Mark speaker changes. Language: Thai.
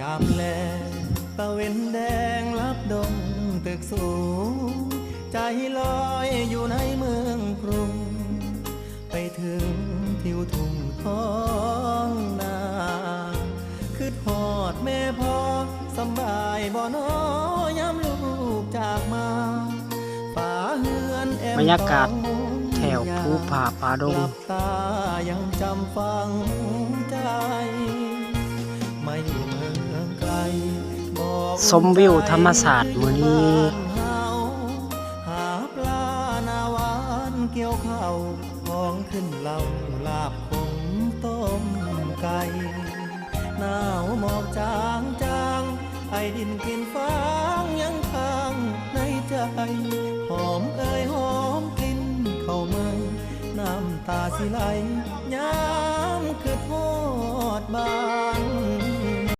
Speaker 1: ามแลตะเวนแดงลับดงตึกสูงใจลอยอยู่ในเมืองกรุงไปถึงทิวทุ่งท้องนาคือทอดแม่พ่อสบายบ่น้อยามลูกจากมาป่าเฮือนแอม
Speaker 2: บรรยากาศแถวภูผาป่าดง
Speaker 1: หลับตายังจำฟังใจไม่อยู่เมืองไกลบอก
Speaker 2: ชมวิวธรรมศาสตร์มื้อนี้
Speaker 1: หาปลาหน้าหวานเกี่ยวข้าวของขึ้นเหล่าลาบขมต้มไก่หนาวหมอกจางจางไอดินกลิ่นฟางยังค้างในใจหอมเอ่ยหอมกลิ่นเข้าเมืองน้ำตาสิไหลยาม